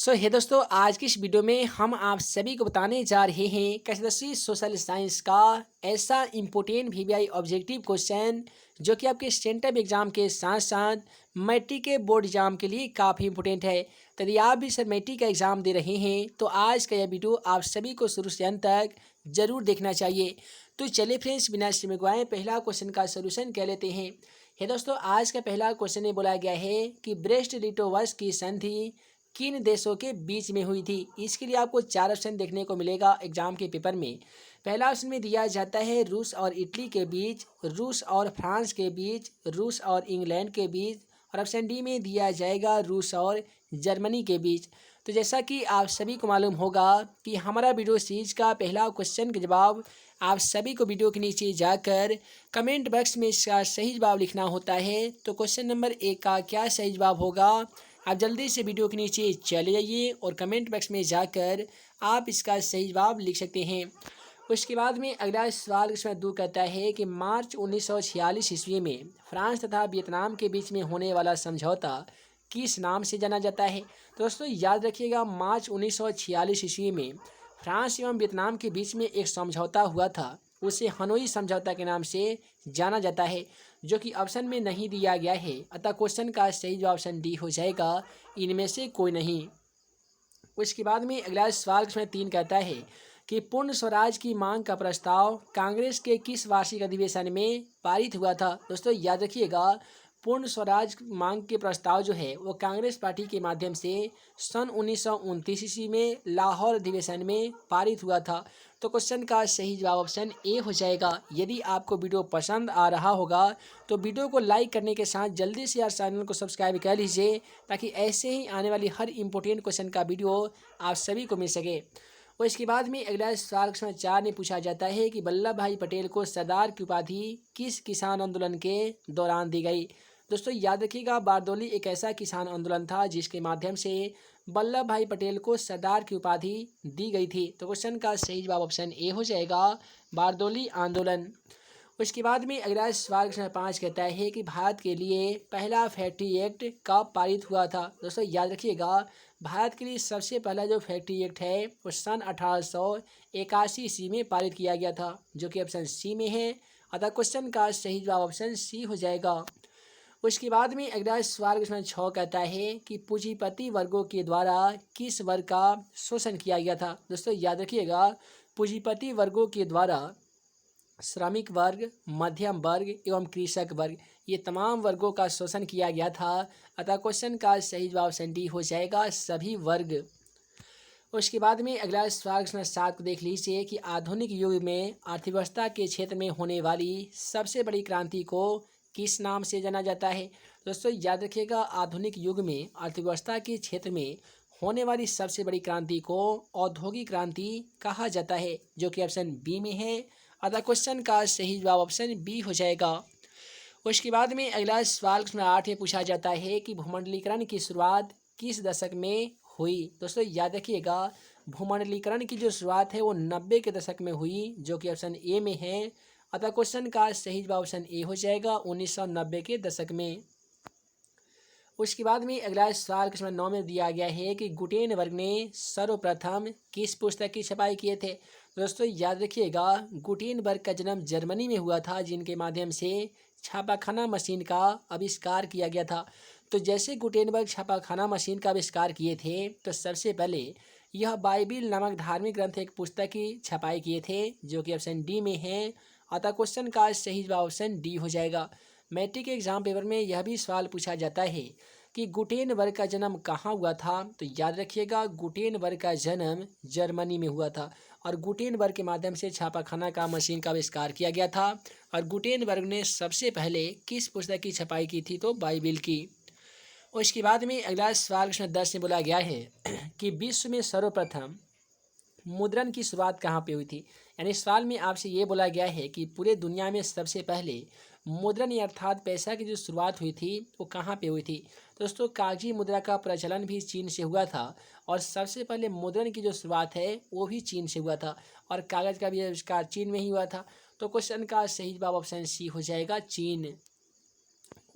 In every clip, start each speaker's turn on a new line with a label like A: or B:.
A: हे दोस्तों, आज की इस वीडियो में हम आप सभी को बताने जा रहे हैं कैसे सोशल साइंस का ऐसा इम्पोर्टेंट वीवीआई ऑब्जेक्टिव क्वेश्चन जो कि आपके सेंट्रल एग्जाम के साथ साथ मैट्रिक के बोर्ड एग्जाम के लिए काफ़ी इंपॉर्टेंट है। तो यदि आप भी सर मैट्रिक का एग्ज़ाम दे रहे हैं तो आज का यह वीडियो आप सभी को शुरू से अंत तक जरूर देखना चाहिए। तो चलिए फ्रेंड्स, बिना समय गवाए पहला क्वेश्चन का सोल्यूशन कह लेते हैं। दोस्तों, आज का पहला क्वेश्चन में बोला गया है कि ब्रेस्ट लिटोवस की संधि किन देशों के बीच में हुई थी। इसके लिए आपको चार ऑप्शन देखने को मिलेगा एग्जाम के पेपर में। पहला ऑप्शन में दिया जाता है रूस और इटली के बीच, रूस और फ्रांस के बीच, रूस और इंग्लैंड के बीच, और ऑप्शन डी में दिया जाएगा रूस और जर्मनी के बीच। तो जैसा कि आप सभी को मालूम होगा कि हमारा वीडियो सीरीज का पहला क्वेश्चन का जवाब आप सभी को वीडियो के नीचे जाकर कमेंट बॉक्स में इसका सही जवाब लिखना होता है। तो क्वेश्चन नंबर 1 का क्या सही जवाब होगा, आप जल्दी से वीडियो के नीचे चले जाइए और कमेंट बॉक्स में जाकर आप इसका सही जवाब लिख सकते हैं। उसके बाद में अगला सवाल इसमें 2 कहता है कि मार्च 1946 ईस्वी में फ्रांस तथा वियतनाम के बीच में होने वाला समझौता किस नाम से जाना जाता है। तो दोस्तों याद रखिएगा, मार्च 1946 ईस्वी में फ्रांस एवं वियतनाम के बीच में एक समझौता हुआ था, उसे हनोई समझौता के नाम से जाना जाता है, जो कि ऑप्शन में नहीं दिया गया है। अतः क्वेश्चन का सही जवाब ऑप्शन डी हो जाएगा, इनमें से कोई नहीं। उसके बाद में अगला सवाल इसमें 3 कहता है कि पूर्ण स्वराज की मांग का प्रस्ताव कांग्रेस के किस वार्षिक अधिवेशन में पारित हुआ था। दोस्तों याद रखिएगा, पूर्ण स्वराज मांग के प्रस्ताव जो है वो कांग्रेस पार्टी के माध्यम से सन 1929 ईस्वी में लाहौर अधिवेशन में पारित हुआ था। तो क्वेश्चन का सही जवाब ऑप्शन ए हो जाएगा। यदि आपको वीडियो पसंद आ रहा होगा तो वीडियो को लाइक करने के साथ जल्दी से यार चैनल को सब्सक्राइब कर लीजिए, ताकि ऐसे ही आने वाली हर इंपॉर्टेंट क्वेश्चन का वीडियो आप सभी को मिल सके। और इसके बाद में अगला सवाल क्वेश्चन 4 में पूछा जाता है कि वल्लभ भाई पटेल को सरदार की उपाधि किस किसान आंदोलन के दौरान दी गई। दोस्तों याद रखिएगा, बारदौली एक ऐसा किसान आंदोलन था जिसके माध्यम से वल्लभ भाई पटेल को सरदार की उपाधि दी गई थी। तो क्वेश्चन का सही जवाब ऑप्शन ए हो जाएगा, बारदौली आंदोलन। उसके बाद में अगला सवाल क्वेश्चन 5 कहता है कि भारत के लिए पहला फैक्ट्री एक्ट कब पारित हुआ था। दोस्तों याद रखिएगा, भारत के लिए सबसे पहला जो फैक्ट्री एक्ट है वो सन 1881 ईस्वी में पारित किया गया था, जो कि ऑप्शन सी में है। अतः क्वेश्चन का सही जवाब ऑप्शन सी हो जाएगा। उसके बाद में अगला सवाल क्वेश्चन 6 कहता है कि पूंजीपति वर्गों के द्वारा किस वर्ग का शोषण किया गया था। दोस्तों याद रखिएगा, पूंजीपति वर्गों के द्वारा श्रमिक वर्ग, मध्यम वर्ग एवं कृषक वर्ग, ये तमाम वर्गों का शोषण किया गया था। अतः क्वेश्चन का सही जवाब ऑप्शन डी हो जाएगा, सभी वर्ग। उसके बाद में अगला सवाल क्वेश्चन 7 को देख लीजिए कि आधुनिक युग में अर्थव्यवस्था के क्षेत्र में होने वाली सबसे बड़ी क्रांति को किस नाम से जाना जाता है। दोस्तों याद रखिएगा, आधुनिक युग में अर्थव्यवस्था के क्षेत्र में होने वाली सबसे बड़ी क्रांति को औद्योगिक क्रांति कहा जाता है, जो कि ऑप्शन बी में है। अतः क्वेश्चन का सही जवाब ऑप्शन बी हो जाएगा। उसके बाद में अगला सवाल क्वेश्चन 8 में पूछा जाता है कि भूमंडलीकरण की शुरुआत किस दशक में हुई। दोस्तों याद रखिएगा, भूमंडलीकरण की जो शुरुआत है वो 90 के दशक में हुई, जो कि ऑप्शन ए में है। अतः क्वेश्चन का सही जवाब ऑप्शन ए हो जाएगा, 1990 के दशक में। उसके बाद में अगला सवाल क्वेश्चन 9 में दिया गया है कि गुटेनबर्ग ने सर्वप्रथम किस पुस्तक की छपाई किए थे। दोस्तों याद रखिएगा, गुटेनबर्ग का जन्म जर्मनी में हुआ था, जिनके माध्यम से छापाखाना मशीन का आविष्कार किया गया था। तो जैसे गुटेनबर्ग छापाखाना मशीन का आविष्कार किए थे, तो सबसे पहले यह बाइबिल नामक धार्मिक ग्रंथ एक पुस्तक की छपाई किए थे, जो कि ऑप्शन डी में है। अतः क्वेश्चन का सही जवाब ऑप्शन डी हो जाएगा। मैट्रिक के एग्जाम पेपर में यह भी सवाल पूछा जाता है कि गुटेनबर्ग का जन्म कहाँ हुआ था। तो याद रखिएगा, गुटेनबर्ग का जन्म जर्मनी में हुआ था और गुटेनबर्ग के माध्यम से छापाखाना का मशीन का आविष्कार किया गया था। और गुटेनबर्ग ने सबसे पहले किस पुस्तक की छपाई की थी, तो बाइबिल की। और इसके बाद में अगला सवाल क्वेश्चन 10 में बोला गया है कि विश्व में सर्वप्रथम मुद्रण की शुरुआत कहाँ पे हुई थी। यानी सवाल में आपसे ये बोला गया है कि पूरे दुनिया में सबसे पहले मुद्रण अर्थात पैसा की जो शुरुआत हुई थी वो कहाँ पे हुई थी। तो दोस्तों कागजी मुद्रा का प्रचलन भी चीन से हुआ था और सबसे पहले मुद्रण की जो शुरुआत है वो भी चीन से हुआ था और कागज़ का भी आविष्कार चीन में ही हुआ था। तो क्वेश्चन का सही जवाब ऑप्शन सी हो जाएगा, चीन।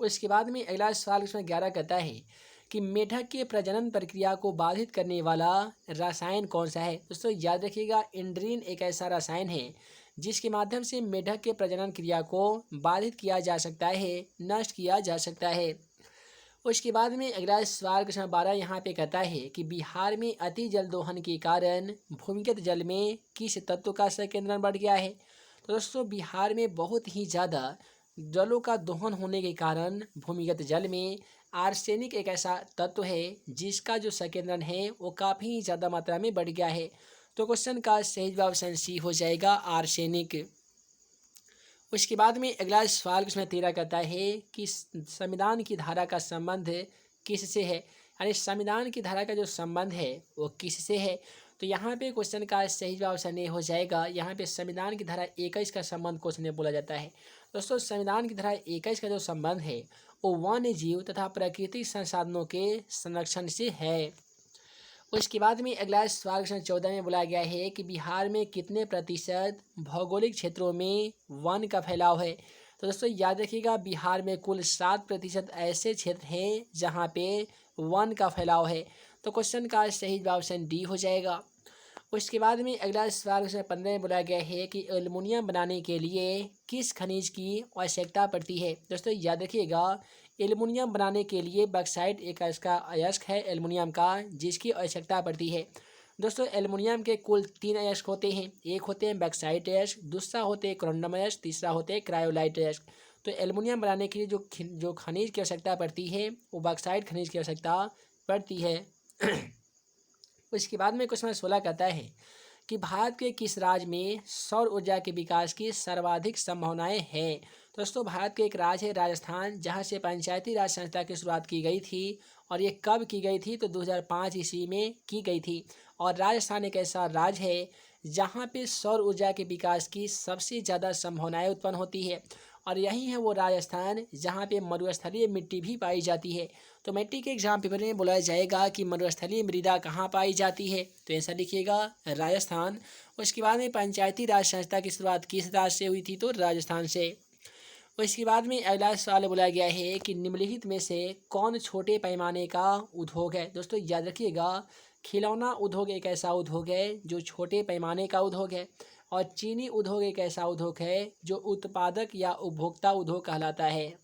A: उसके बाद में अगला सवाल इसमें 11 कहता है कि मेढक के प्रजनन प्रक्रिया को बाधित करने वाला रसायन कौन सा है। दोस्तों याद रखिएगा, इंड्रीन एक ऐसा रसायन है जिसके माध्यम से मेढक के प्रजनन क्रिया को बाधित किया जा सकता है, नष्ट किया जा सकता है। उसके बाद में अगला सवाल क्वेश्चन 12 यहाँ पे कहता है कि बिहार में अति जल दोहन के कारण भूमिगत जल में किस तत्व का संकेंद्रण बढ़ गया है। तो दोस्तों बिहार में बहुत ही ज़्यादा जलों का दोहन होने के कारण भूमिगत जल में आर्सेनिक एक ऐसा तत्व है जिसका जो संकेंद्रण है वो काफ़ी ज़्यादा मात्रा में बढ़ गया है। तो क्वेश्चन का सही जवाब ऑप्शन सी हो जाएगा, आर्सेनिक। उसके बाद में अगला सवाल क्वेश्चन 13 कहता है कि संविधान की धारा का संबंध किससे है, यानी संविधान की धारा का जो संबंध है वो किससे है। तो यहाँ पे क्वेश्चन का सही जवाब ऑप्शन ए हो जाएगा। यहाँ पे संविधान की धारा 21 का संबंध क्वेश्चन में बोला जाता है। दोस्तों संविधान की धारा 21 का जो संबंध है वो वन्य जीव तथा प्राकृतिक संसाधनों के संरक्षण से है। उसके बाद में अगला सवाल क्वेश्चन 14 में बोला गया है कि बिहार में कितने प्रतिशत भौगोलिक क्षेत्रों में वन का फैलाव है। तो दोस्तों याद रखिएगा, बिहार में कुल 7% ऐसे क्षेत्र हैं जहां पे वन का फैलाव है। तो क्वेश्चन का सही जवाब ऑप्शन डी हो जाएगा। उसके बाद में अगला सवाल क्वेश्चन 15 में बोला गया है कि एल्युमिनियम बनाने के लिए किस खनिज की आवश्यकता पड़ती है। दोस्तों याद रखिएगा, एल्युमिनियम बनाने के लिए बॉक्साइट एक इसका अयस्क है एल्युमिनियम का, जिसकी आवश्यकता पड़ती है। दोस्तों एल्युमिनियम के कुल 3 अयस्क होते हैं। एक होते हैं बॉक्साइट अयस्क, दूसरा होते हैं कोरोंडम अयस्क, तीसरा होते हैं क्रायोलाइट अयस्क। तो एल्युमिनियम बनाने के लिए जो खनिज की आवश्यकता पड़ती है वो बॉक्साइट खनिज की आवश्यकता पड़ती है। उसके बाद में क्वेश्चन 16 कहता है कि भारत के किस राज्य में सौर ऊर्जा के विकास की सर्वाधिक संभावनाएं हैं। दोस्तों भारत के एक राज्य है राजस्थान, जहां से पंचायती राज संस्था की शुरुआत की गई थी। और ये कब की गई थी, तो 2005 ईस्वी में की गई थी। और राजस्थान एक ऐसा राज्य है जहां पे सौर ऊर्जा के विकास की सबसे ज़्यादा संभावनाएं उत्पन्न होती है। और यही है वो राजस्थान जहाँ पे मरुस्थलीय मिट्टी भी पाई जाती है। तो मिट्टी के एग्जाम पेपर में बोला जाएगा कि मरुस्थलीय मृदा कहाँ पाई जाती है, तो ऐसा लिखिएगा राजस्थान। उसके बाद में पंचायती राज संस्था की शुरुआत किस राज्य से हुई थी, तो राजस्थान से। उसके बाद में अगला सवाल बोला गया है कि निम्नलिखित में से कौन छोटे पैमाने का उद्योग है। दोस्तों याद रखिएगा, खिलौना उद्योग एक ऐसा उद्योग है जो छोटे पैमाने का उद्योग है। और चीनी उद्योग एक ऐसा उद्योग है जो उत्पादक या उपभोक्ता उद्योग कहलाता है।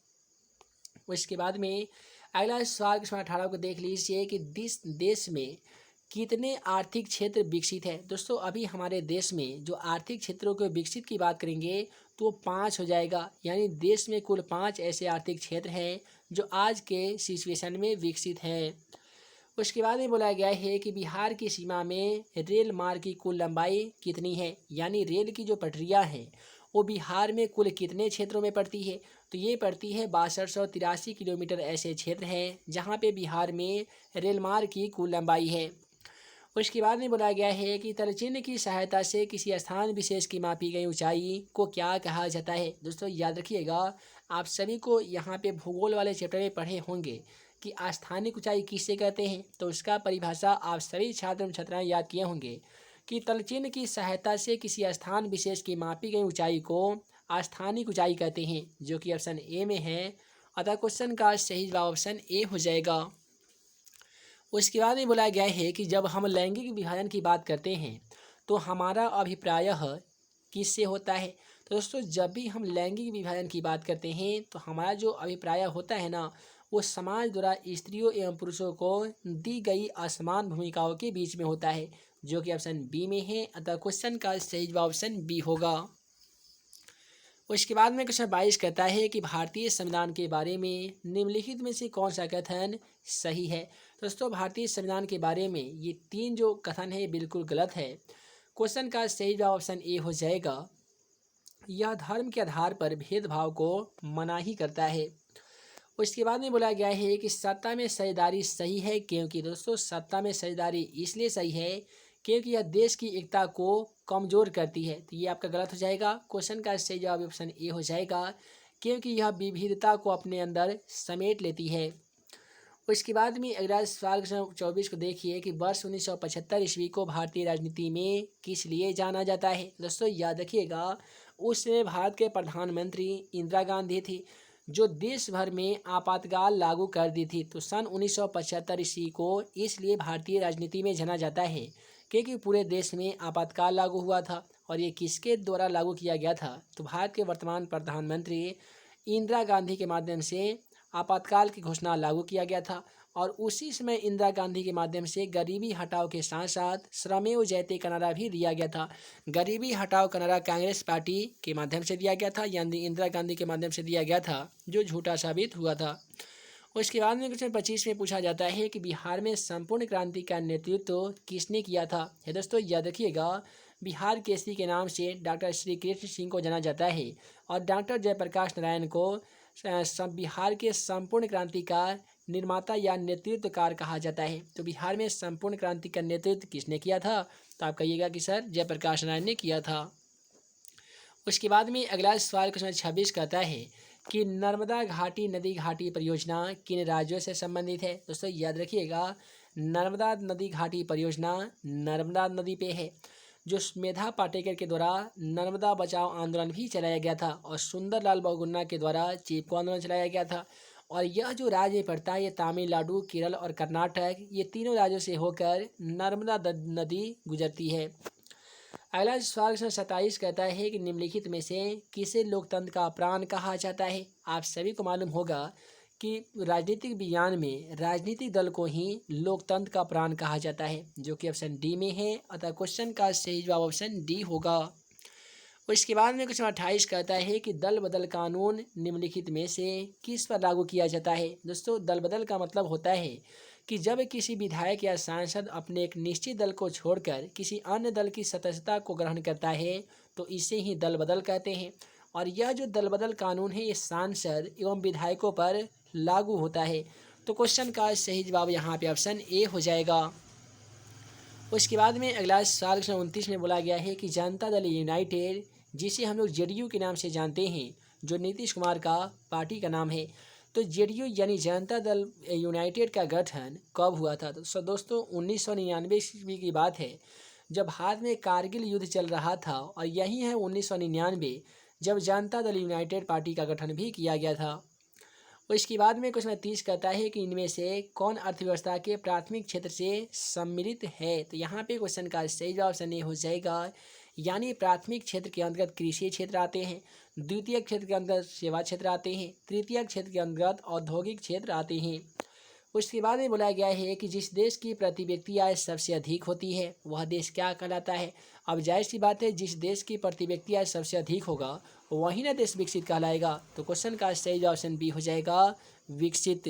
A: उसके बाद में अगला सवाल क्वेश्चन 18 को देख लीजिए कि देश में कितने आर्थिक क्षेत्र विकसित है। दोस्तों अभी हमारे देश में जो आर्थिक क्षेत्रों को विकसित की बात करेंगे तो 5 हो जाएगा, यानी देश में कुल 5 ऐसे आर्थिक क्षेत्र हैं जो आज के सिचुएशन में विकसित हैं। उसके बाद में बोला गया है कि बिहार की सीमा में रेल मार्ग की कुल लंबाई कितनी है, यानी रेल की जो पटरियां हैं वो बिहार में कुल कितने क्षेत्रों में पड़ती है। तो ये पड़ती है 6283 किलोमीटर ऐसे क्षेत्र हैं जहाँ पे बिहार में रेल मार्ग की कुल लंबाई है। उसके बाद में बोला गया है कि तलचिन्ह की सहायता से किसी स्थान विशेष की मापी गई ऊंचाई को क्या कहा जाता है। दोस्तों याद रखिएगा, आप सभी को यहाँ पे भूगोल वाले चैप्टर में पढ़े होंगे कि स्थानिक ऊंचाई किससे कहते हैं। तो उसका परिभाषा आप सभी छात्र एवं छात्राएं याद किए होंगे कि तलचिन्ह की सहायता से किसी स्थान विशेष की मापी गई ऊंचाई को स्थानिक ऊंचाई कहते हैं, जो कि ऑप्शन ए में है। अतः क्वेश्चन का सही जवाब ऑप्शन ए हो जाएगा। उसके बाद में बोला गया है कि जब हम लैंगिक विभाजन की बात करते हैं तो हमारा अभिप्राय किससे होता है। तो दोस्तों जब भी हम लैंगिक विभाजन की बात करते हैं तो हमारा जो अभिप्राय होता है ना, वो समाज द्वारा स्त्रियों एवं पुरुषों को दी गई असमान भूमिकाओं के बीच में होता है, जो कि ऑप्शन बी में है। अतः क्वेश्चन का सही जवाब ऑप्शन बी होगा। उसके बाद में क्वेश्चन 22 कहता है कि भारतीय संविधान के बारे में निम्नलिखित में से कौन सा कथन सही है। दोस्तों भारतीय संविधान के बारे में ये 3 जो कथन है बिल्कुल गलत है। क्वेश्चन का सही जवाब ऑप्शन ए हो जाएगा। यह धर्म के आधार पर भेदभाव को मनाही करता है। उसके बाद में बोला गया है कि सत्ता में साझेदारी सही है, क्योंकि दोस्तों सत्ता में साझेदारी इसलिए सही है क्योंकि यह देश की एकता को कमज़ोर करती है। तो ये आपका गलत हो जाएगा। क्वेश्चन का सही जवाब ऑप्शन ए हो जाएगा, क्योंकि यह विविधता को अपने अंदर समेट लेती है। उसके बाद में अगला सवाल क्वेश्चन 24 को देखिए कि वर्ष 1975 ईस्वी को भारतीय राजनीति में किस लिए जाना जाता है। दोस्तों याद रखिएगा, उस समय भारत के प्रधानमंत्री इंदिरा गांधी थी, जो देश भर में आपातकाल लागू कर दी थी। तो सन 1975 ईस्वी को इसलिए भारतीय राजनीति में जाना जाता है क्योंकि पूरे देश में आपातकाल लागू हुआ था। और ये किसके द्वारा लागू किया गया था? तो भारत के वर्तमान प्रधानमंत्री इंदिरा गांधी के माध्यम से आपातकाल की घोषणा लागू किया गया था। और उसी समय इंदिरा गांधी के माध्यम से गरीबी हटाओ के साथ साथ श्रमेव जयते का नारा भी दिया गया था। गरीबी हटाओ का नारा कांग्रेस पार्टी के माध्यम से दिया गया था, यानी इंदिरा गांधी के माध्यम से दिया गया था, जो झूठा साबित हुआ था। उसके बाद में क्वेश्चन 25 में पूछा जाता है कि बिहार में संपूर्ण क्रांति का नेतृत्व किसने किया था? है दोस्तों, याद रखिएगा, बिहार केसरी के नाम से डॉक्टर श्री कृष्ण सिंह को जाना जाता है। और डॉक्टर जयप्रकाश नारायण को बिहार के संपूर्ण क्रांति का निर्माता या नेतृत्वकार कहा जाता है। तो बिहार में संपूर्ण क्रांति का नेतृत्व किसने किया था? तो आप कहिएगा कि सर जयप्रकाश नारायण ने किया था। उसके बाद में अगला सवाल क्वेश्चन 26 कहता है कि नर्मदा घाटी नदी घाटी परियोजना किन राज्यों से संबंधित है? दोस्तों याद रखिएगा, नर्मदा नदी घाटी परियोजना नर्मदा नदी पे है। जो मेधा पाटेकर के द्वारा नर्मदा बचाओ आंदोलन भी चलाया गया था और सुंदरलाल बहुगुणा के द्वारा चिपको आंदोलन चलाया गया था। और यह जो राज्य में पड़ता है, ये तमिलनाडु, केरल और कर्नाटक, ये तीनों राज्यों से होकर नर्मदा नदी गुजरती है। अगला सवाल 27 कहता है कि निम्नलिखित में से किसे लोकतंत्र का प्राण कहा जाता है? आप सभी को मालूम होगा कि राजनीतिक विज्ञान में राजनीतिक दल को ही लोकतंत्र का प्राण कहा जाता है, जो कि ऑप्शन डी में है। अतः क्वेश्चन का सही जवाब ऑप्शन डी होगा। उसके बाद में क्वेश्चन 28 कहता है कि दल बदल कानून निम्नलिखित में से किस पर लागू किया जाता है? दोस्तों, दल बदल का मतलब होता है कि जब किसी विधायक या सांसद अपने एक निश्चित दल को छोड़कर किसी अन्य दल की सदस्यता को ग्रहण करता है, तो इसे ही दल बदल कहते हैं। और यह जो दल बदल कानून है, ये सांसद एवं विधायकों पर लागू होता है। तो क्वेश्चन का सही जवाब यहाँ पे ऑप्शन ए हो जाएगा। उसके बाद में अगला सवाल 29 में बोला गया है कि जनता दल यूनाइटेड, जिसे हम लोग जेडीयू के नाम से जानते हैं, जो नीतीश कुमार का पार्टी का नाम है, तो जेडीयू यानी जनता दल यूनाइटेड का गठन कब हुआ था? तो दोस्तों 1999 ईस्वी की बात है, जब भारत में कारगिल युद्ध चल रहा था। और यही है 1999 जब जनता दल यूनाइटेड पार्टी का गठन भी किया गया था। और इसके बाद में क्वेश्चन 30 कहता है कि इनमें से कौन अर्थव्यवस्था के प्राथमिक क्षेत्र से सम्मिलित है? तो यहाँ पे क्वेश्चन का सही जवाब ऑप्शन ए हो जाएगा, यानी प्राथमिक क्षेत्र के अंतर्गत कृषि क्षेत्र आते हैं, द्वितीय क्षेत्र के अंतर्गत सेवा क्षेत्र आते हैं, तृतीय क्षेत्र के अंतर्गत औद्योगिक क्षेत्र आते हैं। उसके बाद में बोला गया है कि जिस देश की प्रति व्यक्ति आय सबसे अधिक होती है, वह देश क्या कहलाता है? अब जाहिर सी बात है, जिस देश की प्रति व्यक्ति आय सबसे अधिक होगा वही ना देश विकसित कहलाएगा। तो क्वेश्चन का सही जवाब ऑप्शन बी हो जाएगा, विकसित।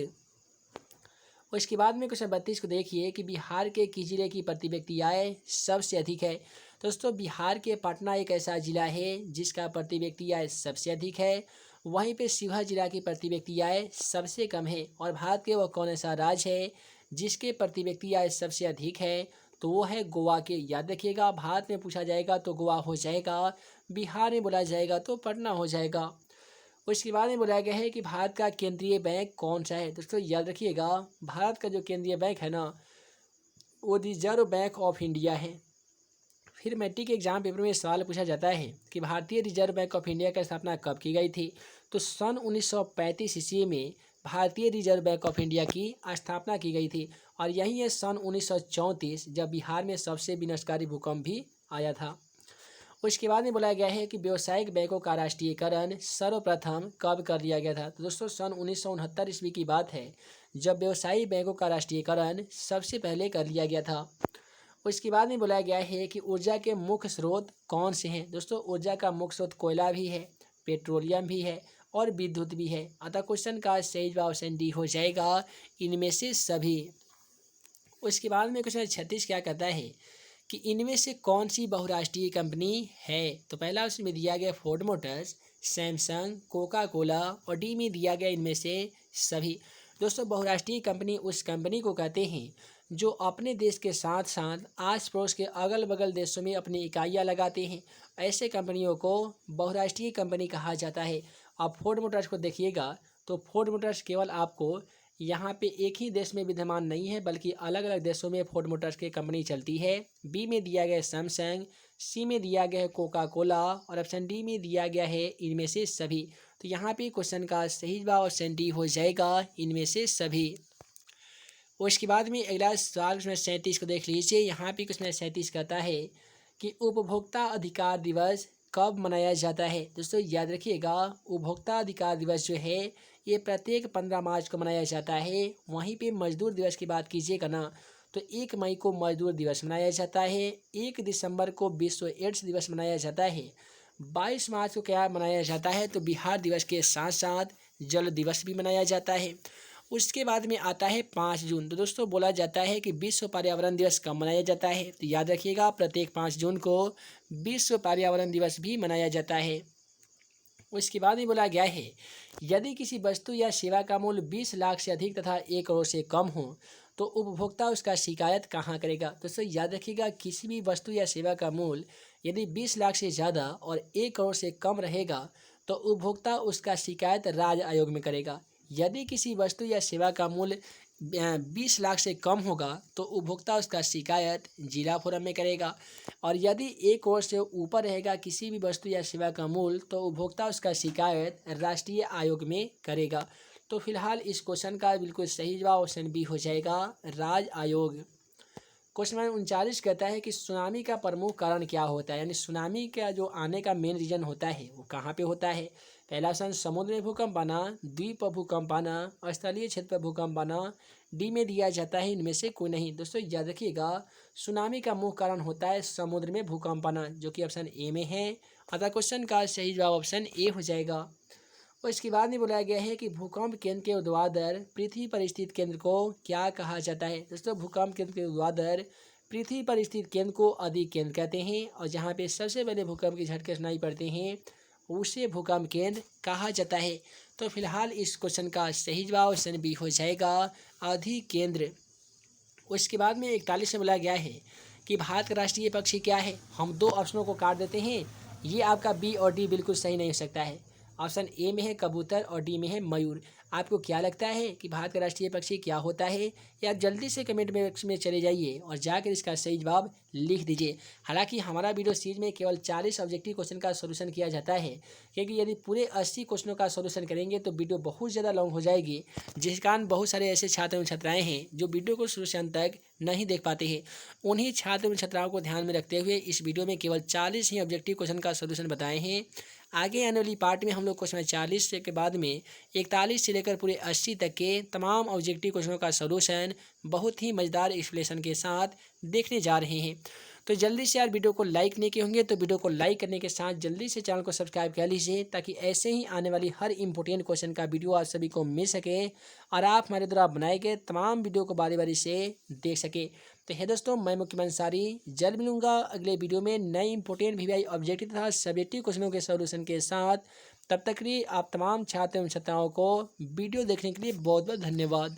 A: उसके बाद में क्वेश्चन 32 को देखिए कि बिहार के किस जिले की प्रति व्यक्ति आय सबसे अधिक है? दोस्तों, बिहार के पटना एक ऐसा जिला है जिसका प्रति व्यक्ति आय सबसे अधिक है। वहीं पे शिवहर जिला की प्रति व्यक्ति आय सबसे कम है। और भारत के वह कौन ऐसा राज्य है जिसके प्रति व्यक्ति आय सबसे अधिक है? तो वो है गोवा के। याद रखिएगा, भारत में पूछा जाएगा तो गोवा हो जाएगा, बिहार में बोला जाएगा तो पटना हो जाएगा। उसके बाद में बोला गया है कि भारत का केंद्रीय बैंक कौन सा है? दोस्तों याद रखिएगा, भारत का जो केंद्रीय बैंक है ना, वो रिजर्व बैंक ऑफ इंडिया है। फिर मैट्रिक के एग्जाम पेपर में सवाल पूछा जाता है कि भारतीय रिजर्व बैंक ऑफ इंडिया की स्थापना कब की गई थी? तो सन 1935 ईस्वी में भारतीय रिजर्व बैंक ऑफ इंडिया की स्थापना की गई थी। और यही है सन 1934 जब बिहार में सबसे विनाशकारी भूकंप भी आया था। उसके बाद में बोला गया है कि व्यावसायिक बैंकों का राष्ट्रीयकरण सर्वप्रथम कब कर दिया गया था? तो दोस्तों सन 1969 ईस्वी की बात है, जब व्यवसायिक बैंकों का राष्ट्रीयकरण सबसे पहले कर लिया गया था। उसके बाद में बोला गया है कि ऊर्जा के मुख्य स्रोत कौन से हैं? दोस्तों, ऊर्जा का मुख्य स्रोत कोयला भी है, पेट्रोलियम भी है और विद्युत भी है। अतः क्वेश्चन का सही जवाब ऑप्शन डी हो जाएगा, इनमें से सभी। उसके बाद में क्वेश्चन 36 क्या कहता है कि इनमें से कौन सी बहुराष्ट्रीय कंपनी है? तो पहला उसमें दिया गया Ford Motors, Samsung, Coca Cola, और डी में दिया गया इनमें से सभी। दोस्तों, बहुराष्ट्रीय कंपनी उस कंपनी को कहते हैं जो अपने देश के साथ साथ आस पड़ोस के अगल बगल देशों में अपनी इकाइयाँ लगाते हैं। ऐसे कंपनियों को बहुराष्ट्रीय कंपनी कहा जाता है। आप फोर्ड मोटर्स को देखिएगा तो फोर्ड मोटर्स केवल आपको यहाँ पे एक ही देश में विद्यमान नहीं है, बल्कि अलग अलग देशों में फोर्ड मोटर्स की कंपनी चलती है। बी में दिया गया है सैमसंग, सी में दिया गया है कोका कोला, और ऑप्शन डी में दिया गया है इनमें से सभी। तो यहाँ पे क्वेश्चन का सही जवाब ऑप्शन डी हो जाएगा, इनमें से सभी। और इसके बाद में अगला सवाल क्वेश्चन 37 को देख लीजिए। यहाँ पे क्वेश्चन 37 कहता है कि उपभोक्ता अधिकार दिवस कब मनाया जाता है। दोस्तों याद रखिएगा, उपभोक्ता अधिकार दिवस जो है ये प्रत्येक 15 मार्च को मनाया जाता है। वहीं पे मजदूर दिवस की बात कीजिएगा ना, तो 1 मई को मजदूर दिवस मनाया जाता है। 1 दिसंबर को विश्व एड्स दिवस मनाया जाता है। 22 मार्च को क्या मनाया जाता है, तो बिहार दिवस के साथ साथ जल दिवस भी मनाया जाता है। उसके बाद में आता है 5 जून। तो दोस्तों बोला जाता है कि विश्व पर्यावरण दिवस कब मनाया जाता है, तो याद रखिएगा प्रत्येक 5 जून को विश्व पर्यावरण दिवस भी मनाया जाता है। उसके बाद में बोला गया है, यदि किसी वस्तु या सेवा का मूल्य 20 लाख से अधिक तथा 1 करोड़ से कम हो तो उपभोक्ता उसका शिकायत कहाँ करेगा। दोस्तों याद रखिएगा, किसी भी वस्तु या सेवा का मूल्य यदि 20 लाख से ज़्यादा और 1 करोड़ से कम रहेगा तो उपभोक्ता उसका शिकायत राज्य आयोग में करेगा। यदि किसी वस्तु या सेवा का मूल्य 20 लाख से कम होगा तो उपभोक्ता उसका शिकायत जिला फोरम में करेगा। और यदि 1 करोड़ से ऊपर रहेगा किसी भी वस्तु या सेवा का मूल्य तो उपभोक्ता उसका शिकायत राष्ट्रीय आयोग में करेगा। तो फिलहाल इस क्वेश्चन का बिल्कुल सही जवाब ऑप्शन बी हो जाएगा, राज्य आयोग। क्वेश्चन नंबर 39 कहता है कि सुनामी का प्रमुख कारण क्या होता है, यानी सुनामी का जो आने का मेन रीजन होता है वो कहाँ पे होता है। पहला ऑप्शन समुद्र में भूकंप आना, द्वीप पर भूकंप आना, स्थलीय क्षेत्र पर भूकंप आना, डी में दिया जाता है इनमें से कोई नहीं। दोस्तों याद रखिएगा, सुनामी का मुख्य कारण होता है समुद्र में भूकंप आना, जो कि ऑप्शन ए में है। अतः क्वेश्चन का सही जवाब ऑप्शन ए हो जाएगा। और इसके बाद में बोला गया है कि भूकंप केंद्र के ऊर्ध्वाधर पृथ्वी पर स्थित केंद्र को क्या कहा जाता है। दोस्तों भूकंप केंद्र के ऊर्ध्वाधर पृथ्वी पर स्थित केंद्र को अधिक केंद्र कहते हैं, और जहाँ पे सबसे पहले भूकंप के झटके सुनाई पड़ते हैं उसे भूकंप केंद्र कहा जाता है। तो फिलहाल इस क्वेश्चन का सही जवाब ऑप्शन बी हो जाएगा, अधिक केंद्र। उसके बाद में 41 में बोला गया है कि भारत का राष्ट्रीय पक्षी क्या है। हम 2 ऑप्शनों को काट देते हैं, ये आपका बी और डी बिल्कुल सही नहीं हो सकता है। ऑप्शन ए में है कबूतर और डी में है मयूर। आपको क्या लगता है कि भारत का राष्ट्रीय पक्षी क्या होता है, या आप जल्दी से कमेंट बॉक्स में चले जाइए और जाकर इसका सही जवाब लिख दीजिए। हालांकि हमारा वीडियो सीरीज में केवल 40 ऑब्जेक्टिव क्वेश्चन का सॉल्यूशन किया जाता है, क्योंकि यदि पूरे 80 क्वेश्चनों का सॉल्यूशन करेंगे तो वीडियो बहुत ज़्यादा लॉन्ग हो जाएगी, जिस कारण बहुत सारे ऐसे छात्र एवं छात्राएँ हैं जो वीडियो को शुरू से अंत तक नहीं देख पाते हैं। उन्हीं छात्र एवं छात्राओं को ध्यान में रखते हुए इस वीडियो में केवल 40 ही ऑब्जेक्टिव क्वेश्चन का सॉल्यूशन बताए हैं। आगे आने वाली पार्ट में हम लोग क्वेश्चन 40 के बाद में 41 से लेकर पूरे 80 तक के तमाम ऑब्जेक्टिव क्वेश्चनों का सॉल्यूशन बहुत ही मज़ेदार एक्सप्लेनेशन के साथ देखने जा रहे हैं। तो जल्दी से यार वीडियो को लाइक नहीं किए होंगे तो वीडियो को लाइक करने के साथ जल्दी से चैनल को सब्सक्राइब कर लीजिए, ताकि ऐसे ही आने वाली हर इंपॉर्टेंट क्वेश्चन का वीडियो आप सभी को मिल सके और आप हमारे द्वारा बनाए गए तमाम वीडियो को बारी बारी से देख सके। तो है दोस्तों, मैं मुख्यमंत्री अंसारी जल्द मिलूंगा अगले वीडियो में नए इंपॉर्टेंट वीवीआई ऑब्जेक्टिव तथा सब्जेक्टिव क्वेश्चनों के सॉल्यूशन के साथ। तब तक के लिए आप तमाम छात्र एवं छात्राओं को वीडियो देखने के लिए बहुत बहुत धन्यवाद।